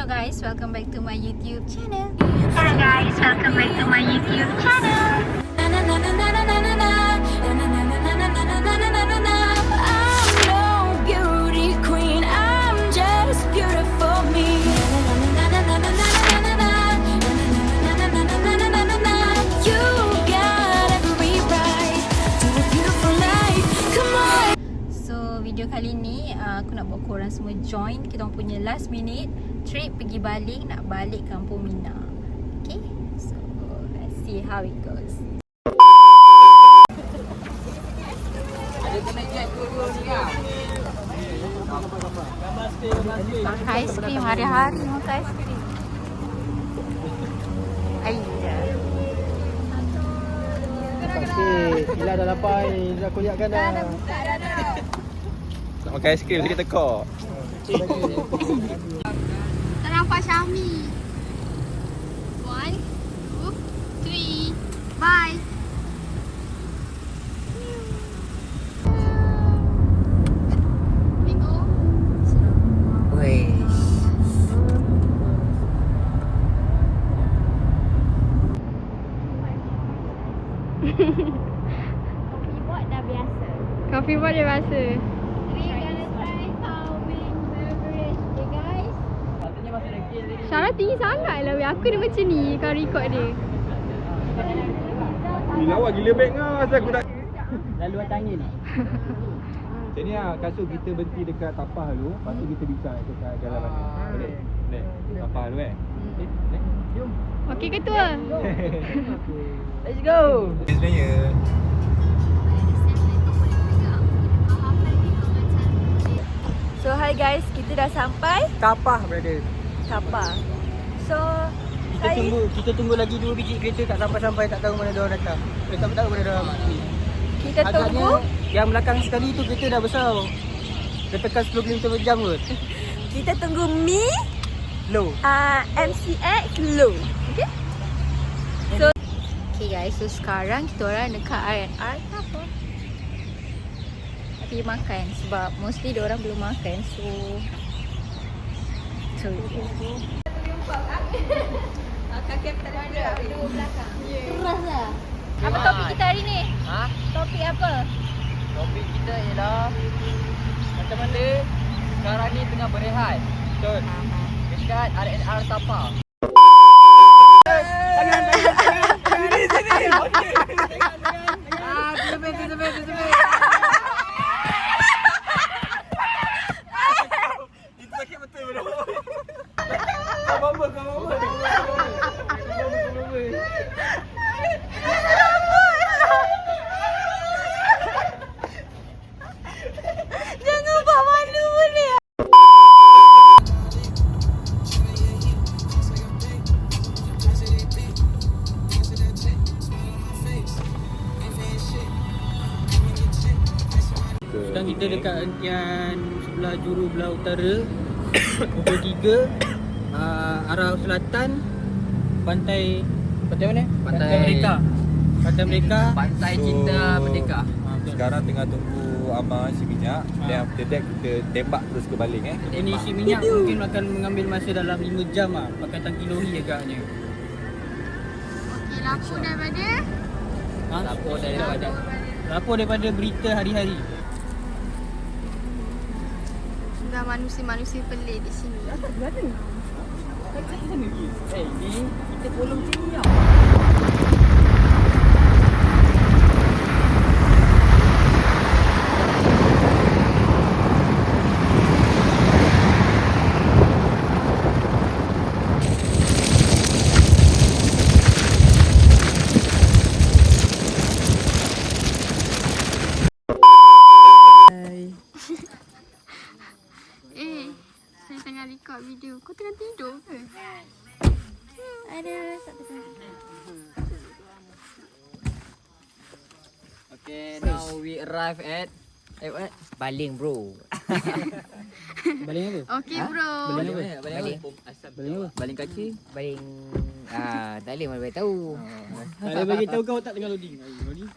Hello guys, welcome back to my YouTube channel. Hello guys, welcome back to my YouTube channel. I'm no beauty queen, I'm just beautiful me. You got every right to a beautiful life. Come on. So video kali ni aku nak bawa korang semua join kita orang punya last minute trip pergi balik, nak balik Kampung Mina. Okay, so let's see how it goes. Ada kena jet dua-dua ni kan? Makan aiskrim, hari-hari makan aiskrim. Ayah. Pakcik, Ila dah lapar ni, dah koyakkan dah. Nak makan aiskrim sikit tekak. Tak nampak Syami. 1, 2, 3. Bye. Bingo. Coffee bot dah biasa. Coffee bot dia biasa. We gonna try calming beverage, okay guys? Patutnya masih lagi tadi. Syarah tinggi sangat lah. Aku dia macam ni kalau record dia. Lawa gila beg kau asal aku nak. Lalu atas angin. Macam ni lah, kasut kita berhenti dekat tapah dulu. Lepas tu kita bincang dekat jalan mana. Boleh? Boleh? Tapah dulu Jom. Okey ke tua? Let's go. Sebenarnya So hi guys, kita dah sampai Tapah brother. Kapal. So Kita tunggu lagi 2 biji kereta tak sampai-sampai, tak tahu mana dia orang datang. Tak tahu mana dia orang mati. kita Agaknya tunggu. yang belakang sekali tu kereta dah besar. Dia tekan 10 km per jam kot. Kita tunggu Mi Low. MCX Low. Okay? So okay guys, so sekarang kita orang dekat R&R tak apa. Pergi makan sebab mostly dia orang belum makan. So keras lah. Apa topik kita hari ni? Ha? Topik apa? Topik kita ialah macam mana sekarang ni tengah berehat. Betul. Dekat R&R Tapah. Jangan buat malu boleh. Sekarang kita dekat hentian sebelah juru belah utara. Pukul 3 arah selatan pantai mana? Pantai Merdeka. Pantai Merdeka. Pantai Cinta Merdeka. sekarang tengah tunggu Amar isi minyak. Dan after that kita tembak terus ke baling Ini isi minyak mungkin akan mengambil masa dalam 5 jam pakai tangki lori agaknya. Okey, lapor daripada Lapor daripada berita hari-hari. sudah manusia-manusia pelik di sini. Ni kita tolong sini tau. Saya tengah record video. Kau tengah tidur ke? Ada tak tahu. Okay, now we arrive at what? Baling bro. Baling apa? Okey bro. Baling apa? Baling. Baling apa? Baling kaki. Baling tak boleh mana boleh tahu. Tak boleh bagi tahu kau tak tengah loading. Loading.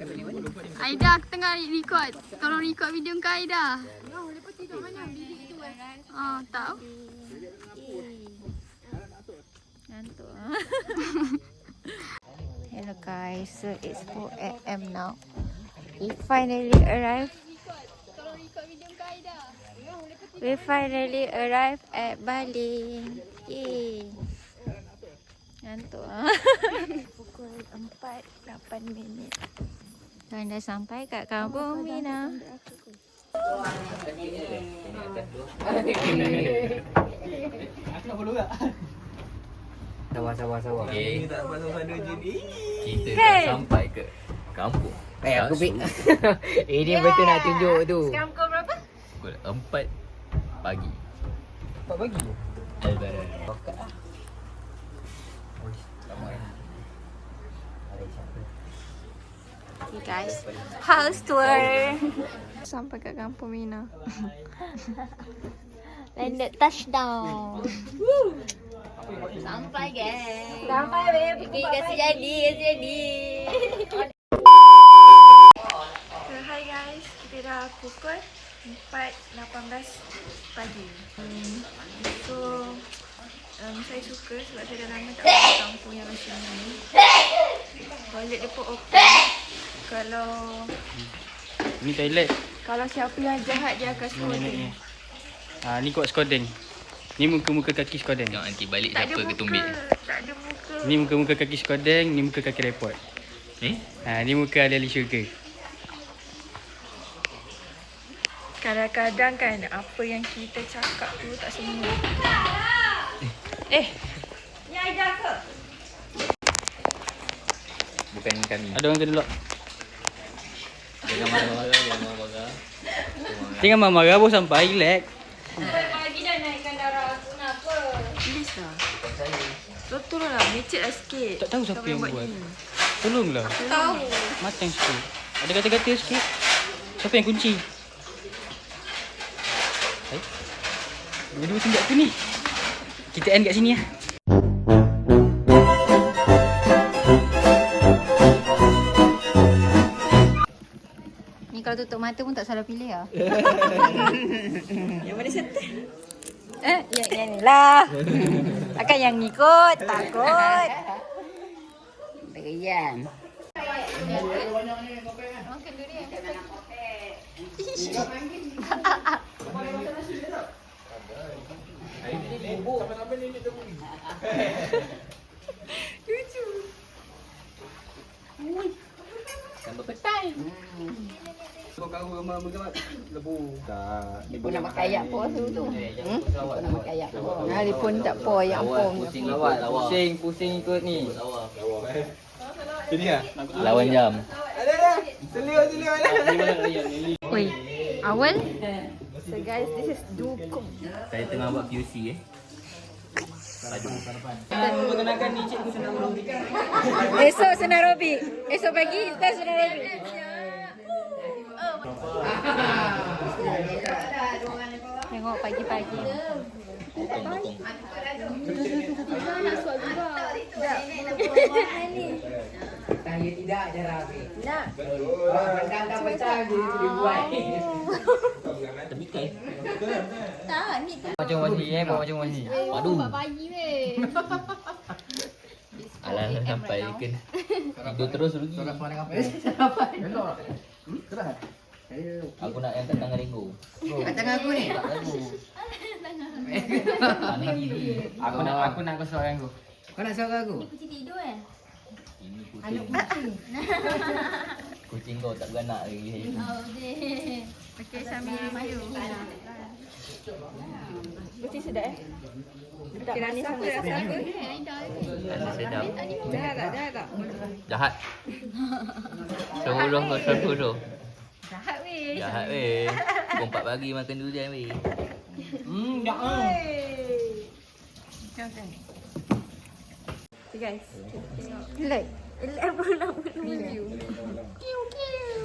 Aida, aku tengah record. Tolong record video kau Aida. Lepas tidur mana? Bilik tu tahu. guys, so it's 4 AM now. We finally arrived. We finally arrived at Bali. Yay. Ngantuk ah. Pukul 4:08. Dan dah sampai kat Kampung Mina. Sabar. Okay. Tak masuk sana je ni. Kita Hey. dah sampai ke kampung. Aku bik. Ini betul nak tunjuk tu. Sekarang pukul berapa? Pukul 4 pagi. 4 pagi. Albaran. Okay guys, house tour. Sampai kat Kampung Mina. Landed touchdown. Sampai guys. Sampai babe. Okay, kasi jadi. So, hi guys, kita dah pukul 4:18 pagi. So, saya suka sebab saya dah lama tak pergi kampung yang macam ni. Toilet dia pun open. Ni toilet. Kalau siapa yang jahat dia akan scolding. Ni kot skorden. Ni muka-muka kaki skorden. Tengok nanti balik Tak ada siapa muka. ketumbit. Tak ada muka. Ni muka-muka kaki skorden, ni muka kaki repot. Ni muka Ali-Ali syurga. Kadang-kadang kan apa yang kita cakap tu tak semua. Ni ajar ke? Bukan kami. Ada orang kena lock. Jangan marah-marah. Jangan marah-marah, baru sampai, relax. Pagi dah naikkan darah aku kenapa? Please lah. Tolonglah, mecet lah sikit. Tak tahu siapa yang buat. ni. Tolonglah. Tahu. Matang sikit. Ada kata-kata sikit. Siapa yang kunci? Dua-dua tunjuk aku ni. Kita end kat sini lah. Ni kalau tutup mata pun tak salah pilih lah. Yang mana settle? Yang ni lah. Akan yang ni kot. Takut. Berian. Sampai petang. Kau rumah mengamat lebu. Tak. Dia pun nak pakai ayak po tu. Dia pun nak pakai ayak po. Dia pun tak po ayak po. Pusing lawat. Pusing ikut ni. Sini lah. Lawan jam. Oi, awal. So guys, this is dukung. Saya tengah buat QC Perkenalkan ni cikgu senang Robi. Esok senang Robi. Esok pagi kita senang Robi. Tengok pagi-pagi. Saya tidak ajar Rabi. Nak. Pendam dah pecah dia buat. Terbikai. Tak, ni tu. Macam wasi macam wasi. Padu. Pagi weh. Alah sampai kan. Tidur terus rugi. Aku nak yang kat tangan Ringo. Kat tangan aku ni. Tangan kiri. Aku nak kau suara aku. Kau nak suara aku? Kucing tidur kan? Ini kucing. Kucing kau tak beranak lagi. Oh, deh. Okey, sambil review. Mesti sedap Tak manis sangat. Rasa apa? Rasa sedap. Jahat tak? Jahat. Suruh. Jahat weh. Jahat weh. Pukul 4 pagi makan durian weh. Jangan. So guys, like 11 review. Kiu kiu.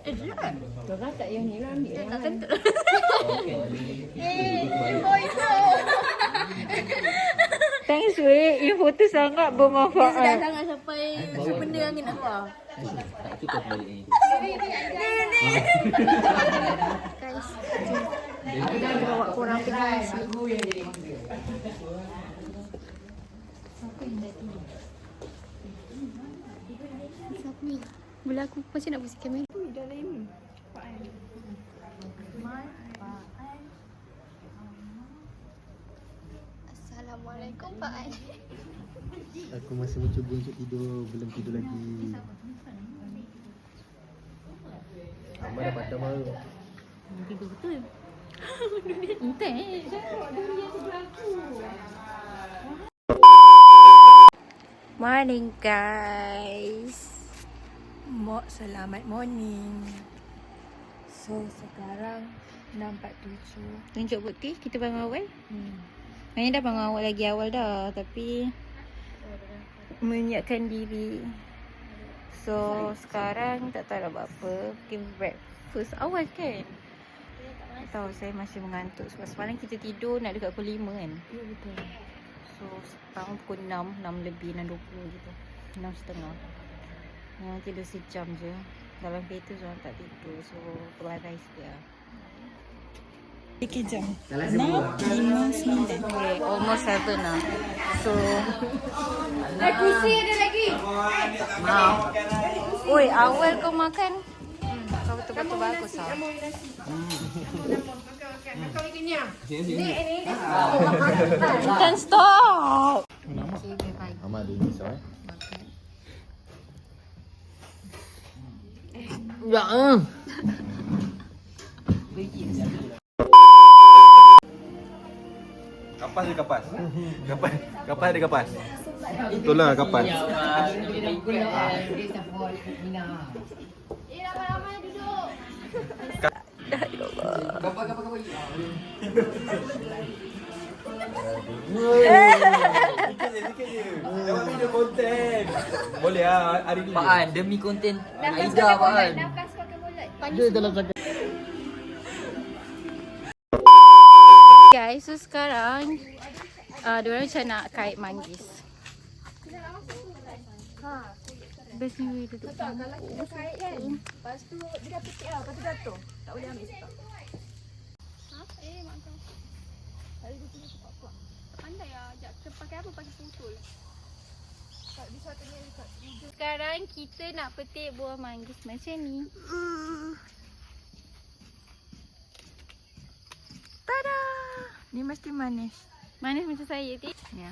Jelas. Kau tak yang ni lah ambil. Tak tentu. Info. Thanks weh, info tu sangat bermanfaat. Dah sangat sampai benda angin nak keluar. Tak cukup balik ni. Guys, aku dah bawa korang pergi nasi. Aku Siapa ni? Boleh aku macam nak bersih kamera? Dah lain. Assalamualaikum Pak An. Aku masih mencuba untuk tidur, belum tidur lagi. Amal dah patah baru. Tidur betul. Entah Morning guys. Selamat morning. So sekarang 6.47. Tunjuk bukti kita bangun awal. Maknanya dah bangun awal lagi awal dah. Tapi menyiapkan diri. So sekarang tak tahu nak buat apa. Mungkin breakfast awal kan. Tak tahu, saya masih mengantuk. Sebab semalam kita tidur nak dekat pukul 5 kan. Ya betul. So sekarang pukul 6 lebih, 6.20 gitu. 6.30. Yang tidur sejam je. Dalam kereta seorang tak tidur. So berbarai sikit lah. Kejam. 6.59. Okay, almost 7 lah. So Kursi ada lagi. maaf. Oi, awal kau makan. Kau betul-betul bagus lah. Can stop. Okay, bye. Amal dia risau Kapas dia kapas. Kapas dia kapas. Betul lah kapas. Dia support Mina. Ramai-ramai duduk. Kapal. Sikit je. Jangan video konten. Boleh lah hari ni. Pak An, demi konten Aida Pak An. Nafas pakai mulut. dia dalam cakap. Guys, so sekarang diorang macam nak kait manggis. Best ni duduk. Kalau kita kait kan, lepas tu dia dah petik lah, lepas tu jatuh. Tak boleh ambil stop. Mak kau. Hari dia punya cepat kuat. Pandai lah. Pakai apa? Pakai putul. Tak bisa tanya dekat. Sekarang kita nak petik buah manggis macam ni. Tada! Ni mesti manis. Manis macam saya, Tik. Ya.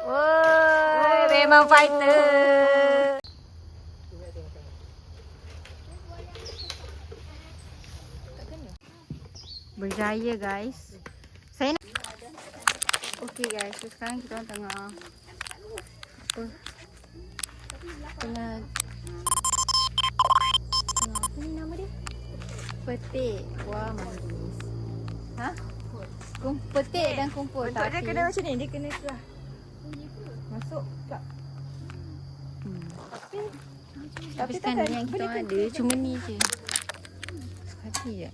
Woi, memang fighter. Berjaya, guys. Saya nak... Okay, guys. So, sekarang kita orang tengah... Apa? Tengah apa ni nama dia? Petik buah manggis. Ha? Petik dan kumpul. Bentuk dia kena macam ni, dia kena kelah. Masuk tak? Tapi sekarang ni yang kita orang ada cuma ni je. Sekali je.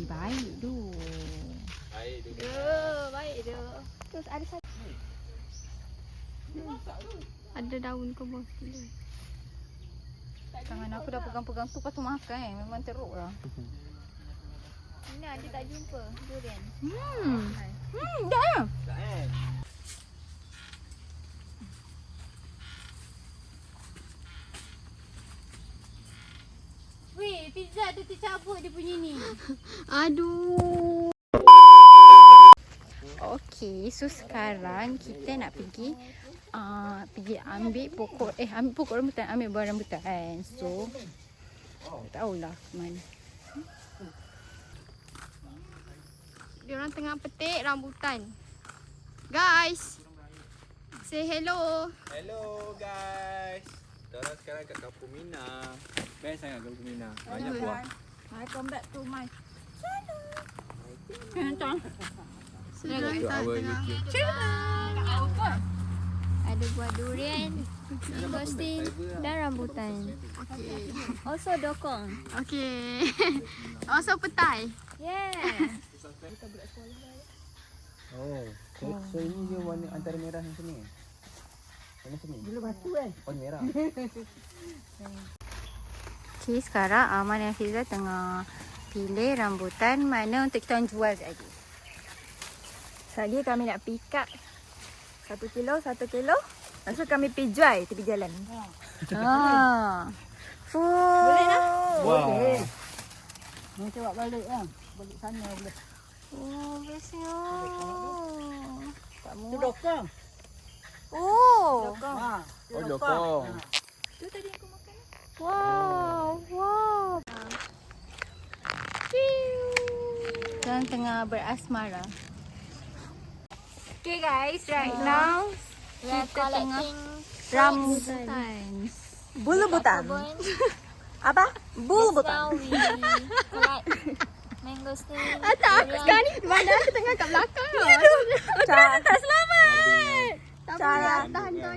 Baik tu. Baik tu. Terus ada satu. Ada daun ke bawah gila. Tangan aku dah pegang-pegang tu, lepas tu makan kan. Memang teruk lah. Mina dia tak jumpa durian. Dah. Weh, pizza tu tercabut dia punya ni. Aduh. Okey, so sekarang kita nak pergi ambil pokok rambutan, ambil buah rambutan. So tak tahulah mana. Dia orang tengah petik rambutan. Guys, say hello. Hello guys. Kita orang sekarang kat Kampung Mina. Best sangat Kampung Mina. Banyak buah. Welcome back to my Tengok. Untuk our YouTube. Ada buah durian, mangosteen dan rambutan. Also dokong. Okay. Also petai. Yeah. Oh. So ini dia warna antara merah yang sini. Warna sini. Bila batu kan? Warna merah. Okay, sekarang Aman dan Fiza tengah pilih rambutan mana untuk kita orang jual sekejap lagi. Sekali kami nak pick up 1 kilo. Lepas tu kami pergi jual tepi jalan. Boleh tak? Boleh. Ni coba balik lah. Balik sana boleh. Oh, bestnya. Tak Tu muat. dokong. Oh. Ha. Oh, dokong. Tu tadi aku makan. Wow. Jangan tengah berasmara. Okay guys, right now kita tengah rambutan. Bulu butan. Apa? Bulu butan. Now we collect mangosteen. Tak, aku sekarang ni mana aku tengah kat belakang. Tak selamat.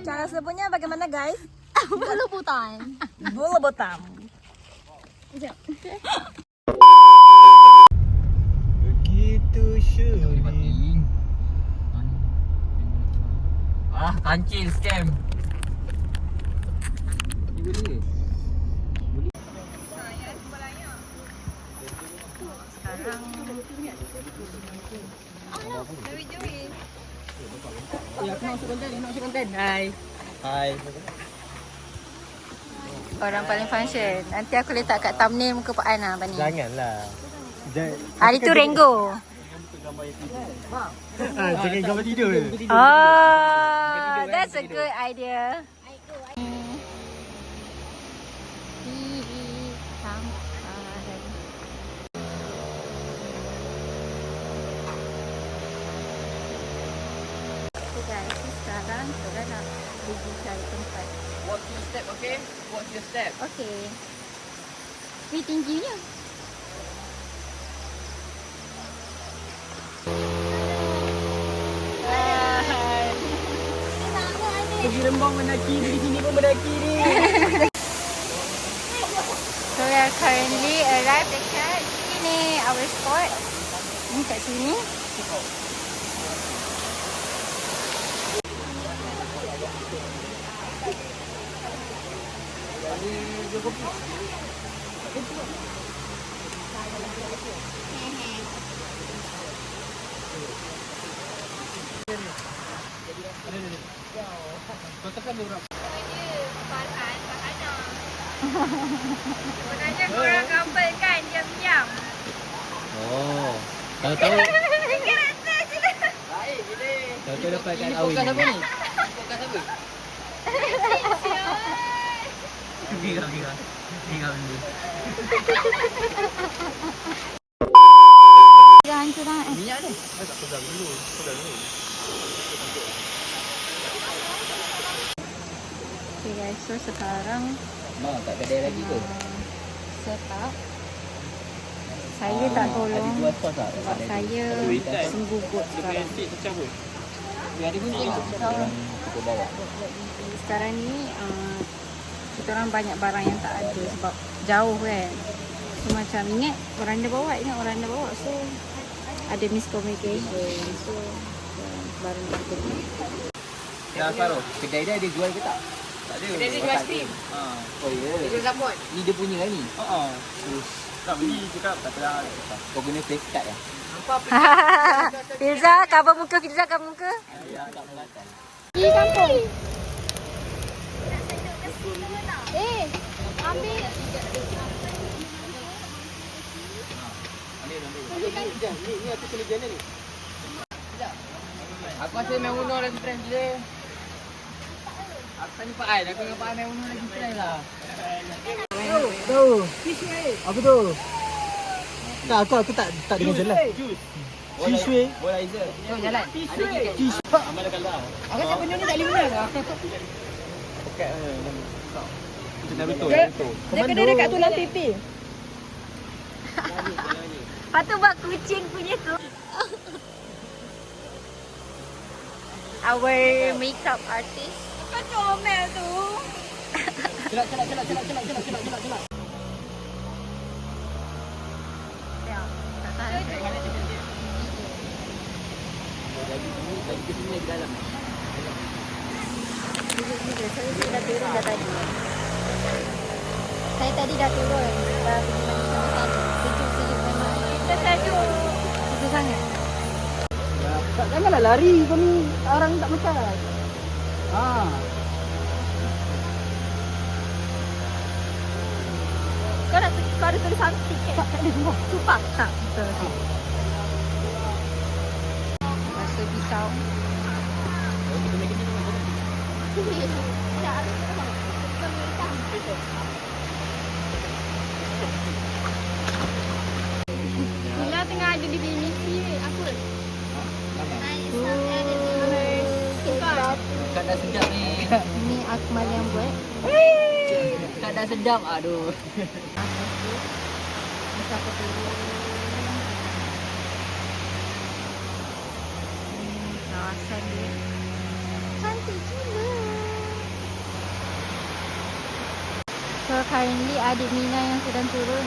Cara sebutnya bagaimana guys? Bulu butan. Bulu butan. Begitu syuting. Kancil scam. Sekarang Ya, aku nak masuk konten. Hai. orang paling function. Nanti aku letak kat thumbnail muka Pak An apa ni. Janganlah. Hari tu Renggo. Jangan gambar tidur. Oh, that's a good idea. Okay guys, sekarang kita nak pergi cari tempat. Watch your step, okay? Watch your step. Okay. Tapi tingginya. Pergi Rembang mendaki, di sini pun mendaki ni. So we are currently arrived dekat sini, our spot. Ni kat sini. Sebenarnya korang couple kan diam-diam. Oh. Tahu-tahu. Tahu-tahu dapat kat awin. Podcast apa ni? Podcast apa? Bira dulu. Jangan curang. Minyak ni. Okay guys, so sekarang Mak tak kedai lagi ke? set up. Saya tak tolong Ada 2 sos tak? sebab saya senggugut sekarang. Ada pun tengok. Kita bawa. Sekarang ni kita orang banyak barang yang tak ada sebab jauh kan. So macam ingat orang dah bawa. So ada miscommunication. So barang tak ada. Ya, Farouk. Kedai dia ada jual ke tak? Tak ada. Kedai dia jual aiskrim. Oh ya. Dia jual sapot. Ni dia punya kan ni? Tak beli cakap tak payah. Kau guna face card lah. Filza, cover muka. Ya, tak melakar. Pergi kampung. Ambil. Ni aku kena jana ni. Aku rasa main Uno lagi trend gila. Aku tanya Pak Ai, aku dengan Pak Ai main Uno lagi trend lah. Tu. Apa tu? Tak, aku tak dengar jelas. Kishui. Bola Aiza. Jom jalan. Amal dah kalah. Aku rasa benda ni tak boleh menang lah. Poket Itu dah betul. Dia kena dekat tulang pipi. Lepas tu buat kucing punya tu. Our makeup artist. Bukan comel tu. Celak. Ya, tak tahan. Lagi ke sini lagi dalam. Saya dah turun dah tadi. Saya tadi dah turun. Dah pergi mandi sama-sama. Sejuk-sejuk Susah sangat. Janganlah lari kau ni. Orang tak macam. Kau ada tulisan tiket? Tak ada semua. Sumpah? Tak. Betul. Rasa pisau. Mula tengah ada di Bimisi. Apa? Kat dah sedap ni. Ini Akmal yang buat. Kat dah sedap. Aduh. Masa apa dulu? Kawasan dia. Cantik gila. So currently adik Mina yang sedang turun.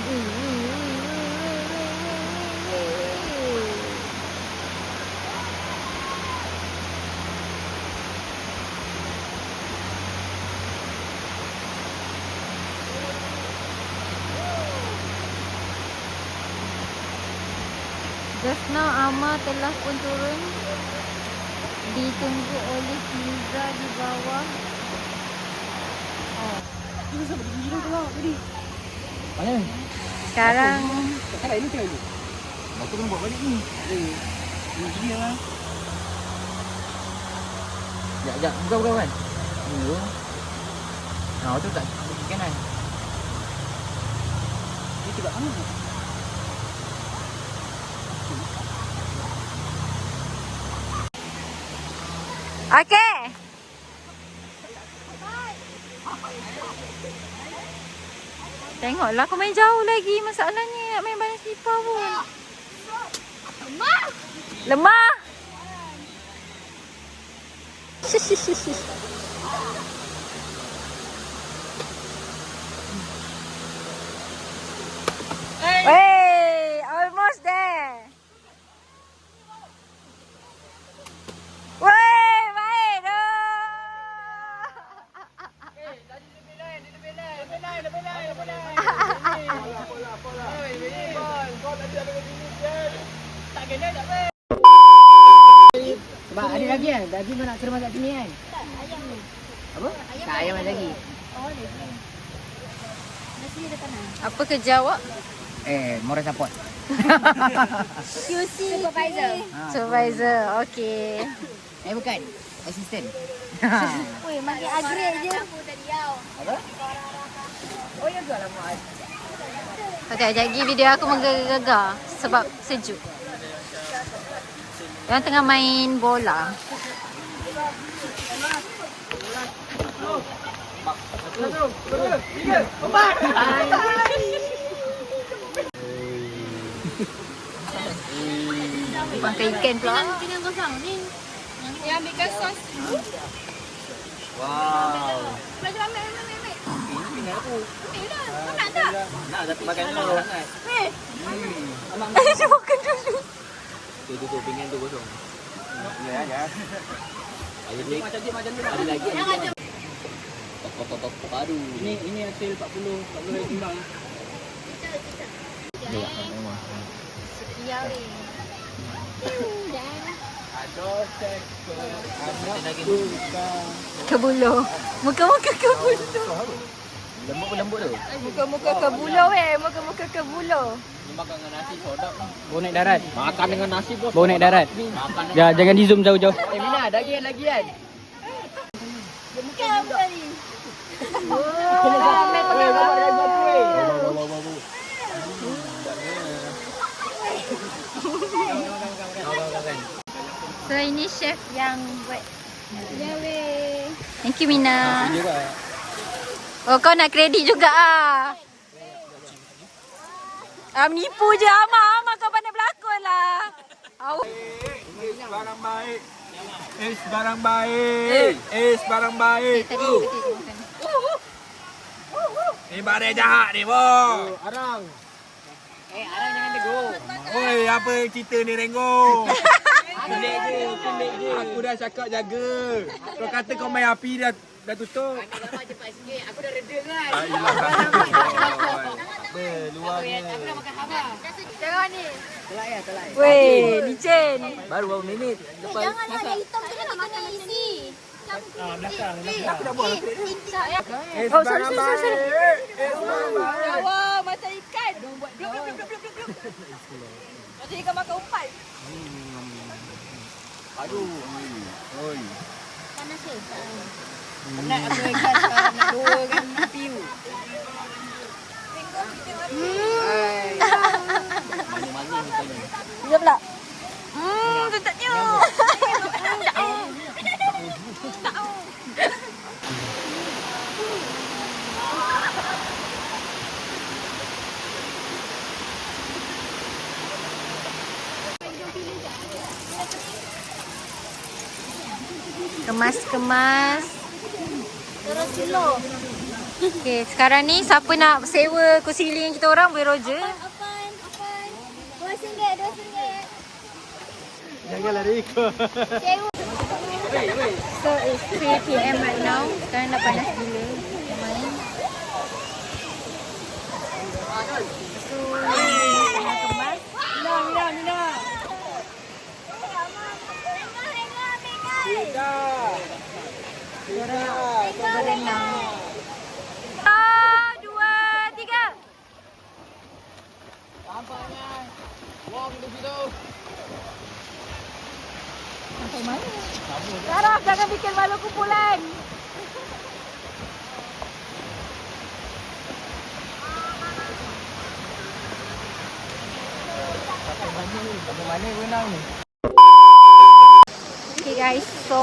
Just now Ama telah pun turun. Ditunggu oleh Liza di bawah. Mana? Sekarang Tak ini kali. Aku kena buat balik ni. Ini dia lah. Sekejap. Bukan kan? Dulu. Tu tak kiri kanan. Dia tegak mana? okey. Tengoklah kau main jauh lagi. Masalahnya nak main balance slipper pun. Lemah. Hey, almost there. Wey, baik dah. Sebab ada lagi kan? Daging kau nak keremas kat sini kan? Tak, ayam ni. Apa? Tak ayam ada lagi. Oh, lagi. Nasi ada kanan. Apa kerja awak? Moral support. QC. Supervisor. Supervisor. Okey. Bukan. Assistant. Weh, makin agree je. Apa? Oh ya ke alamak. Okey, jadi video aku menggegar sebab sejuk. Yang tengah main bola. Makan ikan pula. Pinggan kosong ni. Yang ambilkan sos. Wow. Belajar ambil. Tinggal aku. Ambil dah. Kau nak tak? Nak tapi makan dulu. Weh. Dia makan dulu. Tu pinggan tu kosong. Ya. Macam ada lagi. Tok baru. Ini hasil 40 timbang. Ya weh. Kebulo. Muka-muka kebulo. Lembut tu. Muka-muka kebulo weh. Muka-muka kebulo. Ni makan dengan nasi sedap. Bau naik darat. Makan dengan nasi bos. Bau naik darat. Jangan di zoom jauh-jauh. Mina, daging lagi kan? Kau tadi. So ini chef yang buat. Ya weh. Thank you Mina. Oh kau nak kredit juga ah. Menipu je Ama kau pandai berlakon lah. Barang baik. Barang baik. Barang baik. Tadi kita makan. Ni barang jahat ni, boh. Arang. Arang jangan tegur. Oi, apa cerita ni, Renggo? Pelik je. Aku dah cakap jaga. Kau kata kau main api dah tutup. Alamak cepat sikit. Aku dah reda kan. Luarnya. Aku dah makan haba. bawah ni. Weh, licin. Baru berapa minit. Lepas Janganlah yang hitam tu nanti kena isi. Belakang. Oh, sorry. Wah, macam ikan. Macam ikan makan umpan. aduh. Oi. Panas ke? Penat aku ikan sekarang nak dua kan piu. Manis-manis mukanya. Dia pula. Sedapnya. Kemas-kemas. Terus kilo. Okey, sekarang ni siapa nak sewa kursi liling kita orang boleh Roger. Apaan? RM2. Janganlah rekod. So it's 3 PM right now. Sekarang dah panas gila. Main. So, tengah kemas. Mina. Korang berenang. 2, 3. Sampai mana? Sarah, jangan bikin malu kumpulan. Sampai mana renang ni? Okay guys, so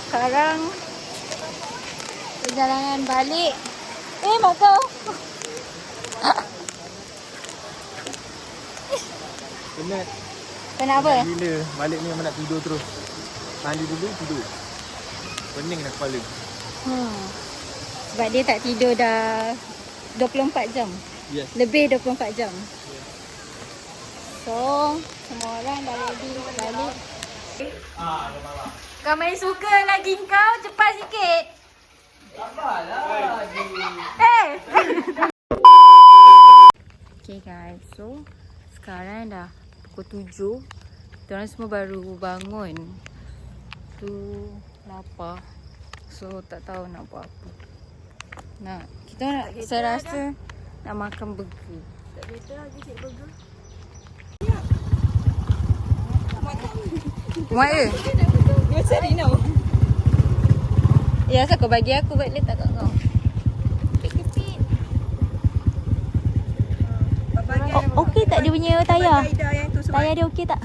sekarang perjalanan balik. Mak kau. Penat. Kenapa? Gila. Balik ni memang nak tidur terus. Mandi dulu, tidur. Pening dah kepala. Sebab dia tak tidur dah 24 jam. Yes. Lebih 24 jam. So, semua orang dah ready balik. Kau main suka lagi kau, cepat sikit. Okay guys, so sekarang dah pukul 7. Kita orang semua baru bangun. Tu lapar. So tak tahu nak buat apa. Kita nak, saya rasa nak makan burger. Tak betul lagi cik burger. Muat ke? Biasa Rino. Ya, asal kau bagi aku buat letak kat kau. Oh, okey tak dia punya tayar? Tayar dia okey tak?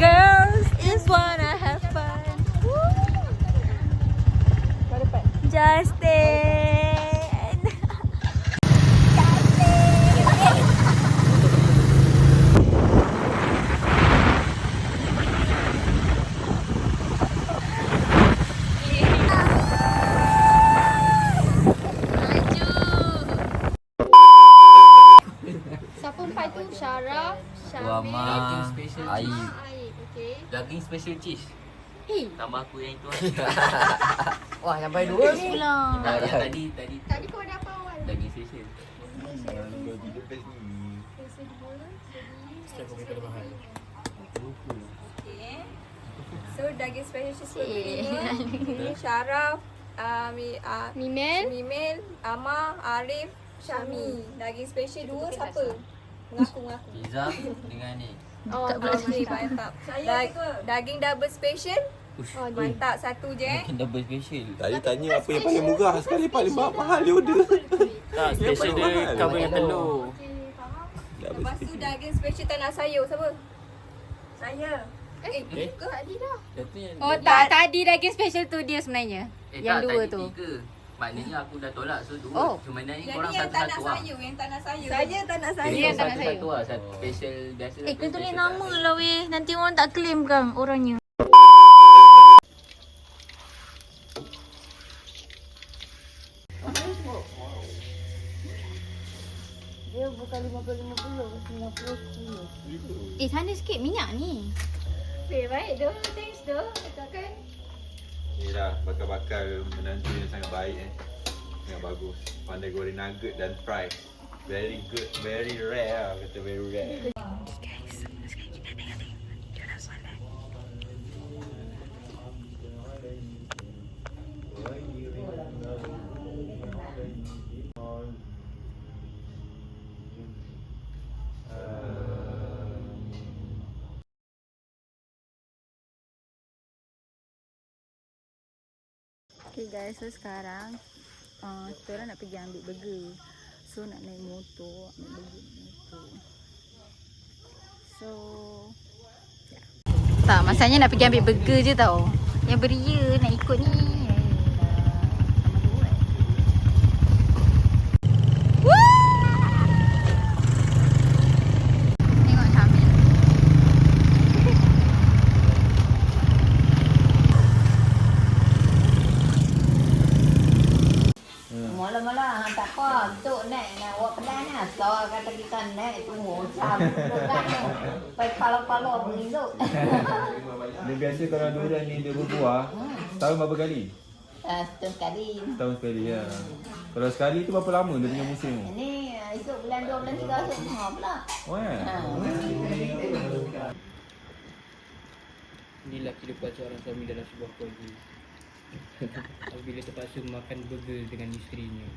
Girls just wanna have fun. Justin. Siapa empat tu? Syarah, Wama, Syamil, special Aib. Okey. Daging special cheese. Tambah aku yang itu. Wah, sampai 2 pula. Tadi kau ada apa awal? Daging special. So daging special cheese burger. Syaraf, Mimel, Ama, Arif, Syami. Daging special 2 siapa? Mengaku-ngaku. Pizza dengan ni. Oh, Okey, mantap. Daging double special. Mantap, satu je. Makin double special. Tadi tanya apa yang paling murah, sekali paling mahal dia order. Tak, special dia cover dengan telur. Lepas tu daging special tak nak sayur siapa? Saya. tadi dah. Oh tak, tadi daging special tu dia sebenarnya. Yang tak, dua tadi tu. 3. Maknanya aku dah tolak, so 2. Oh. Cuma ni Jadi korang yang tak nak satu-satu lah. sayur, yang tak nak sayur. Saya tak nak Dia sayur. yang tak nak sayur. Satu-satu lah. Special biasa. Kena tulis nama lah weh. Nanti orang tak claim kan orangnya. Dia bukan 50-50, 90-10. Sana sikit minyak ni. Baik dah. Thanks dah. Katakan. Ni dah bakal-bakal menantu yang sangat baik Sangat bagus. Pandai goreng nugget dan fry. Very good, very rare lah. Kata very rare. Okay guys, so sekarang kita orang nak pergi ambil burger. So nak naik motor, ambil burger naik motor. So tak, masanya nak pergi ambil burger je tau. Yang beria nak ikut ni. Tengok Syamil. Mula-mula tak apa, tuk naik nak buat pelan lah. So kata kita naik tunggu jam. Baik kalau mengisuk. Dia biasa kalau durian ni dia berbuah, setahun berapa kali? Setahun sekali. Setahun sekali ya. Kalau sekali tu berapa lama dia punya musim? Ini esok bulan 2 bulan 3 esok tengah pula. Oh ya. Inilah kehidupan seorang suami dalam sebuah keluarga. Apabila terpaksa makan burger dengan isterinya.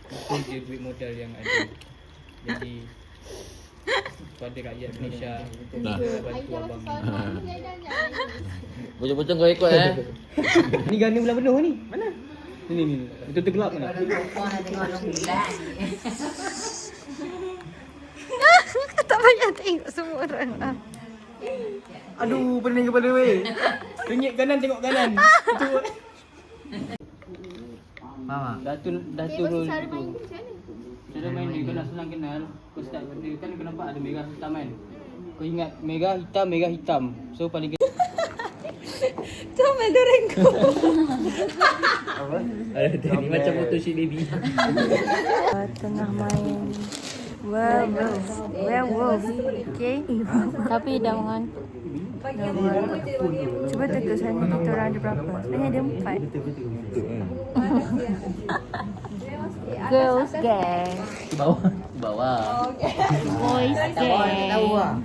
Itu je duit modal yang ada. Jadi pada rakyat Malaysia, bantu abang ni. Bocor-bocor kau ikut Ni ganda belah penuh ni. Mana? Ni. Betul-betul gelap mana? Tak payah tengok semua orang lah. Aduh, pening kepala weh. Tengok kanan, tengok kanan. Itu. Mama. Dah turun gitu. Cara main ni kau nak senang kenal. Kau start dia kan kau nampak ada merah hitam kan. Kau ingat merah hitam. So paling Tu Meloreng kau. apa? Ada ni macam Photoshop baby. Tengah main werewolf. Okay. Tapi dah mengantuk. Cuba tengok sana kita orang ada berapa. Sebenarnya ada 4. Girls gang. Di bawah. Boys gang.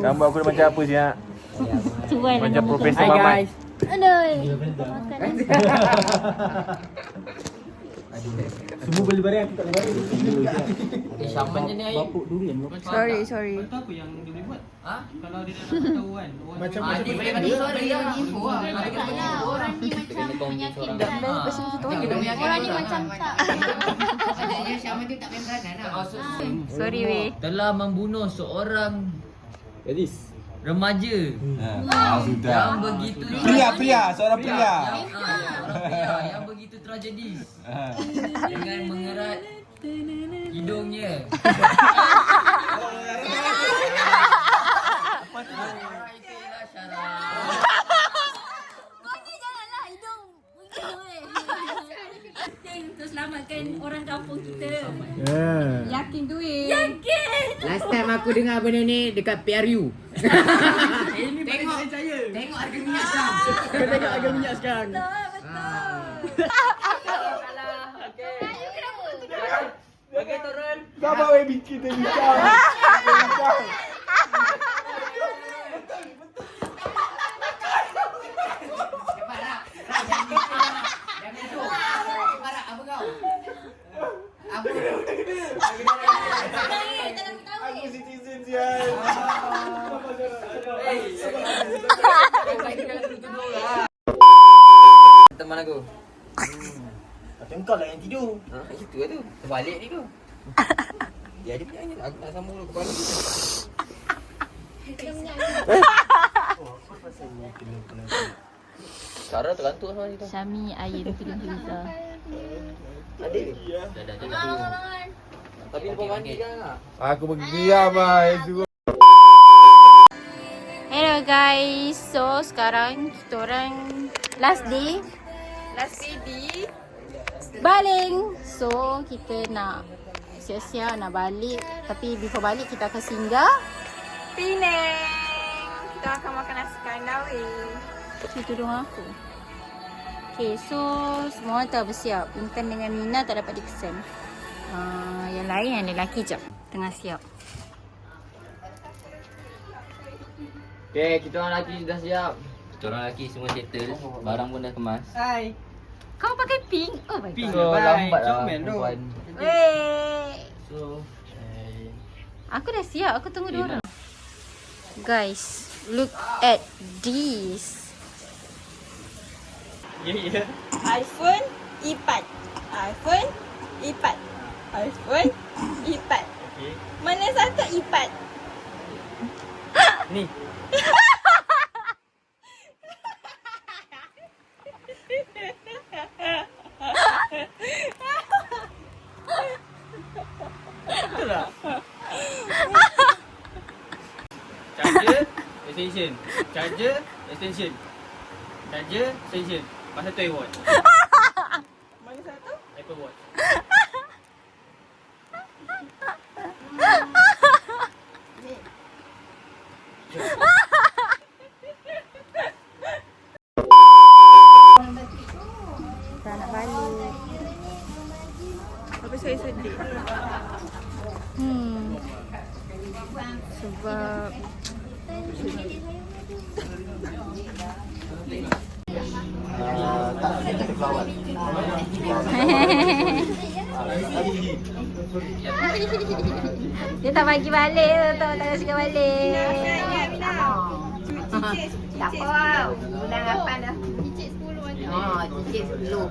Gambar aku macam apa sih nak? Cuba Macam Profesor Mamat. Aduh. Semua boleh barang aku tak boleh barang. Syaman je ni air. Bapuk durian. Sorry. Kau tahu apa yang dia boleh buat? Ha? Kalau dia dah tahu kan. Macam Dia boleh bagi suara dia bagi info lah. Orang ni macam penyakit. Orang ni macam tak. Dia Syaman tu tak main peranan lah. Sorry weh. telah membunuh seorang Gadis. remaja Sudah. yang begitu Seorang pria. yang begitu tragedis dengan mengerat hidungnya. Itulah syarat. Janganlah hidung. Untuk selamatkan orang kampung kita. Yakin tu weh. Last time aku dengar benda ni dekat PRU. Tengok harga minyak sekarang. Kau tengok harga minyak sekarang. Bagi turun. Gambar weh kita bincang. Aku citizen sial. Teman aku. Macam kau lah yang tidur. Itu lah tu. Terbalik ni kau. Dia ada punya ni. Aku nak sambung dulu kepala. Cara tergantung sama kita. Syami air film kita. Ada. Dah. Tapi kau mandi kan lah. Aku berdiam lah. Hello guys. So sekarang kita orang last day di Baling. So kita nak siap-siap nak balik. Tapi before balik kita akan singgah Penang. Kita akan makan nasi kandar weh. Situ rumah aku. Okay, so semua orang dah bersiap. Intan dengan Mina tak dapat dikesan. Yang lain yang lelaki jap tengah siap. Okay, kita orang lelaki dah siap. Kita orang lelaki semua settle. Barang pun dah kemas. Hai. Kau pakai pink? Oh my Pink. god. So Bye. lambat lah Comel tu. perempuan. Wey. So Aku dah siap. Aku tunggu dia orang. Guys, look at this. Ya. iPhone, iPad. iPhone, iPad. iPhone, iPad. Okey. Mana satu iPad? Ni. Betul tak? Charger, extension. Charger, extension. Charger, extension. Masa tu iWatch. Mana satu? Apple Watch. Tak nak balik. Tapi saya sedih. Sebab dia tak bagi balik tu, tak kasi balik. Tak apa. Bulan 8 dah. Cicit 10 nanti. Oh, cicit 10.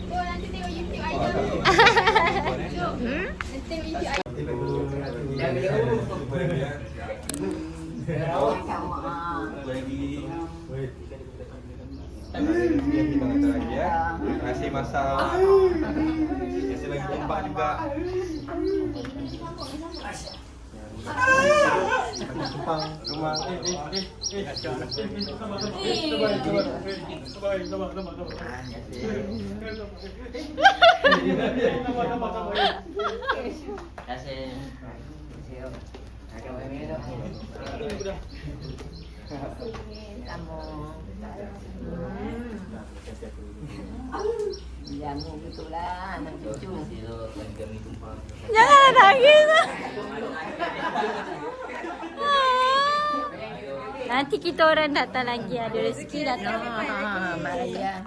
Nanti tengok YouTube Idol. Nanti tengok YouTube Idol. Kita hantar lagi ya. Terima kasih masak. Terima kasih bagi ombak juga. Tumpang rumah. Jamu gitulah anak cucu. Jangan nangis. Nanti kita orang datang lagi, ada rezeki datang. Maria.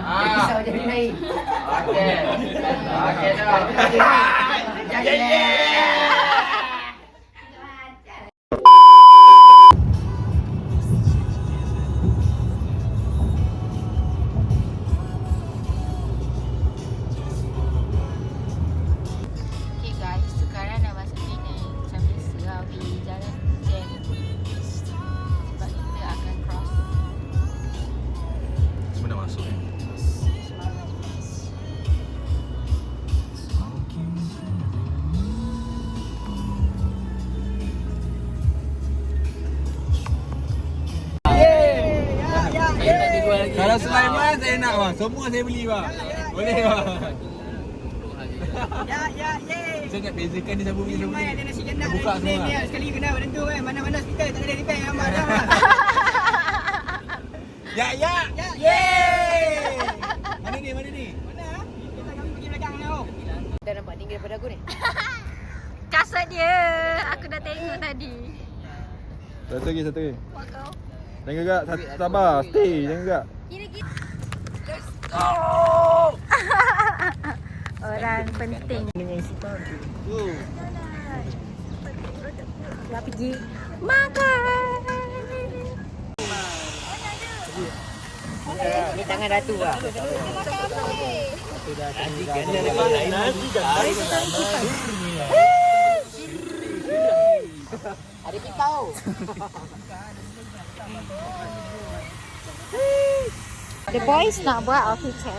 Pisau jadi naik. okey. Okey dah. Okay guys, sekarang dah masuk sini. Macam biasa lah, pergi jalan jam. Sebab kita akan cross. Semua dah masuk ni. Kalau Sulaiman saya nak bang. Semua saya beli bang. Boleh bang. Saya nak bezakan dia siapa beli siapa beli. Dia buka semua. Sekali kena bertentu kan. Mana-mana speaker tak ada repair gambar dah. Ya. Yeay. Mana ni? Mana? Kita kami pergi belakang tau. Dah nampak tinggi daripada aku ni. Kasut dia, aku dah tengok tadi. Satu lagi. Jangan gerak. Sabar. Stay. Jangan gerak. Orang penting. Dah pergi makan. Ni tangan Ratu lah. Ada pisau. The boys nak buat outfit check.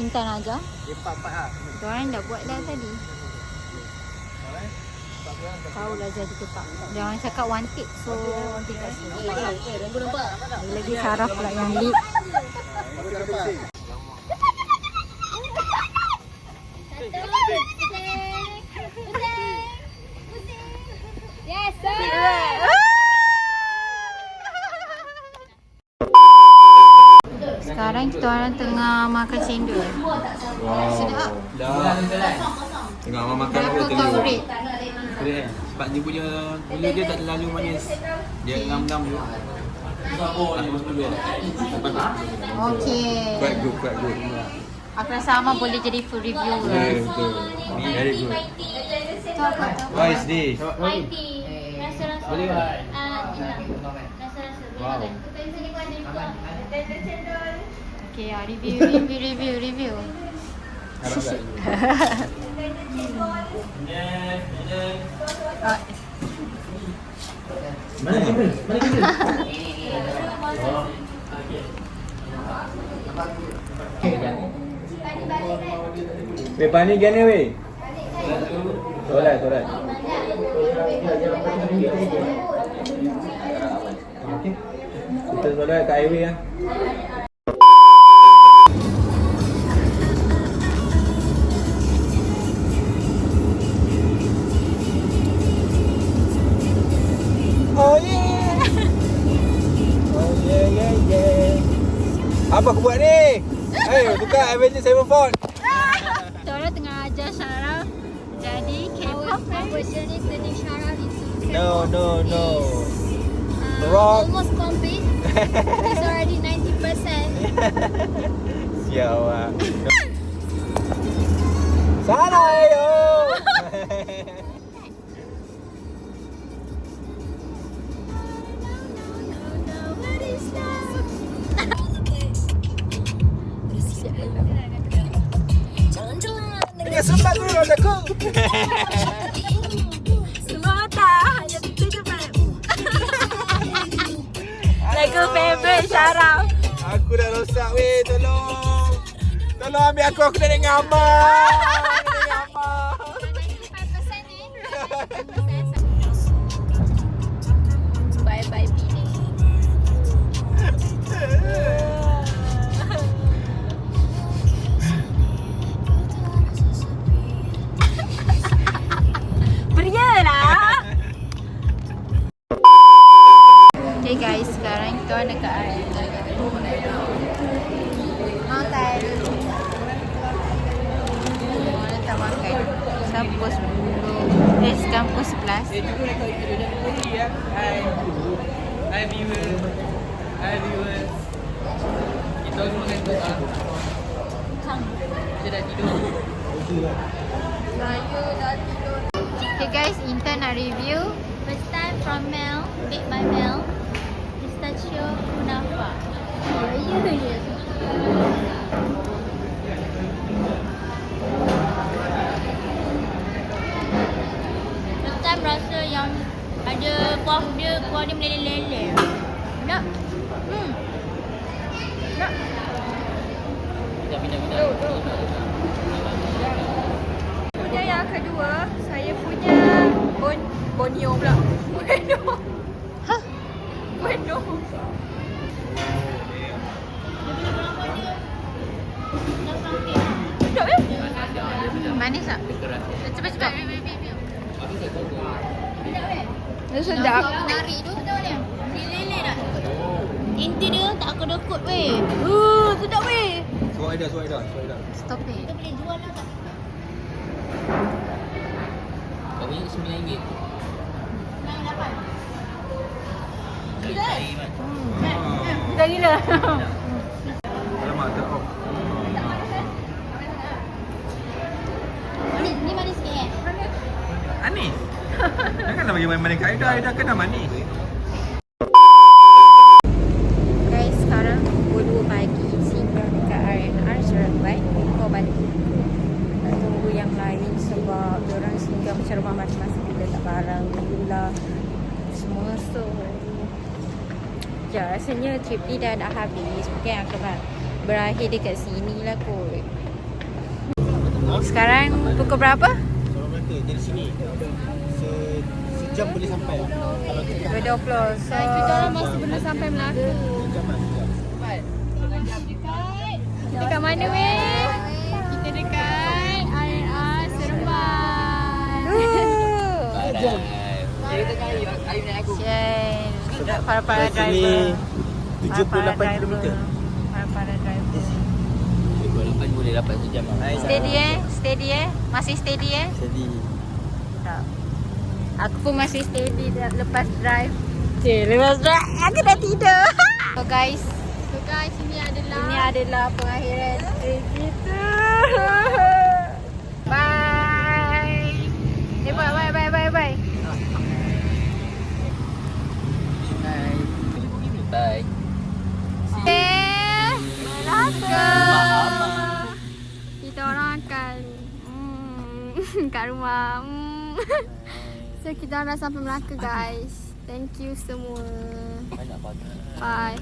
Intan aja. Dia 4-4 ah. Diorang dah buat dah tadi. tahulah jadi ke tak. Dia orang cakap one take, so nanti kasi. Lagi Sarah pula yang lead. Yes, sir. Sekarang kita orang tengah makan cendol. Sedap. Tengok Abang makan Berapa apa kau rate? Sebab dia punya gula dia tak terlalu manis. Dia ngam-ngam je. Lepas 10 lah. Okay. Quite good. Aku rasa Amar boleh jadi full reviewer. Yeah, betul. Very good. Itu apa tu? What is this? High tea. Rasa-rasa. Boleh tak? Rasa-rasa. Wow. Okay, review. Harap tak? Weh, pani gana weh. Solat. Okey. Kita solat kat highway lah. Apa aku buat ni? Ayo, tukar Avengers Sevenfold. Kita orang tengah ajar Syarah jadi K-pop Our journey to Nishara is No. almost complete. It's already 90%. Sial lah. Sana ayo. Jangan sempat dulu aku. Semua tak hanya tujuh minit. Lagu favorite Syarah. Aku dah rosak weh, tolong. Tolong ambil aku dah nak ngamal. Bye-bye Bini. Berialah. Okay guys, sekarang kita orang dekat air. Makan. Orang tak makan. Kampus 10. Kampus 11. Cuba rekod video dan kopi ya. Hai viewers. Kita semua ngantuk ah. Kita dah tidur. Okay guys, Intan nak review. First time from Mel, baked by Mel. Pistachio kunafa. First time rasa yang ada kuah dia meleleh-leleh. Sedap. Sedap. Punya yang kedua, saya punya Bonio pula. Bueno. Sedap eh? Manis tak? Cepat-cepat. Dia sedap. Menarik tu betul ni. Meleleh tak? Inti dia tak kedekut weh. Sedap weh. Suai dah. Stop it. Kita boleh jual lah tak? Kau punya RM9. 98. Dah gila. Alamak, teruk. Ni manis sikit eh? Anis. Janganlah bagi main-main kat Aida. Aida kena manis. Guys, sekarang pukul 2 pagi. Simpang dekat RNR Seremban. Kau balik. Nak tunggu yang lain sebab diorang singgah macam rumah masing-masing. Kita letak barang, gula, semua. So, ya, rasanya trip ni dah nak habis. Mungkin akan berakhir dekat sini lah kot. Sekarang pukul berapa? Kalau mereka dari sini jam boleh sampai. Kalau kita 2.20. So Kita orang masih belum sampai Melaka. Dekat mana weh? Kita dekat RR Seremban. para driver. 78 km. Para driver. 28 boleh dapat sejam lah. Steady masih steady Jadi tak. Aku pun masih steady lepas drive. Lepas drive aku dah tidur. So guys, Ini adalah pengakhiran trip kita. Bye. Bye. Bye. Melaka. Kita orang akan kat rumah. So kita orang dah sampai Melaka guys. Thank you semua. Bye.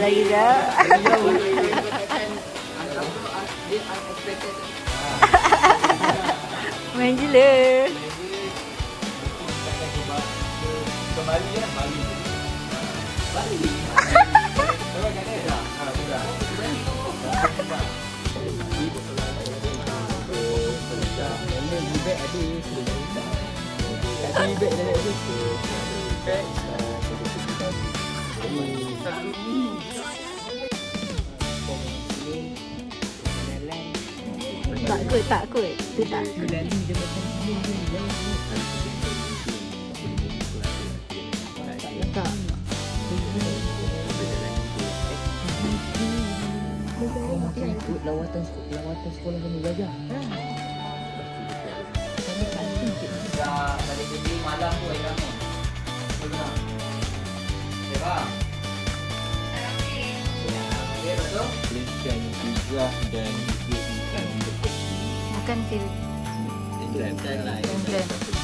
Lagi dah. Main gila. Takut. Dia tak. Ikut lawatan sekolah kami belajar. Dah balik kerja malam tu air kamu. Betul. Ya bang. Ya betul. Ikan pizza dan juga ikan Bukan feel. Ikan lain. Bukan.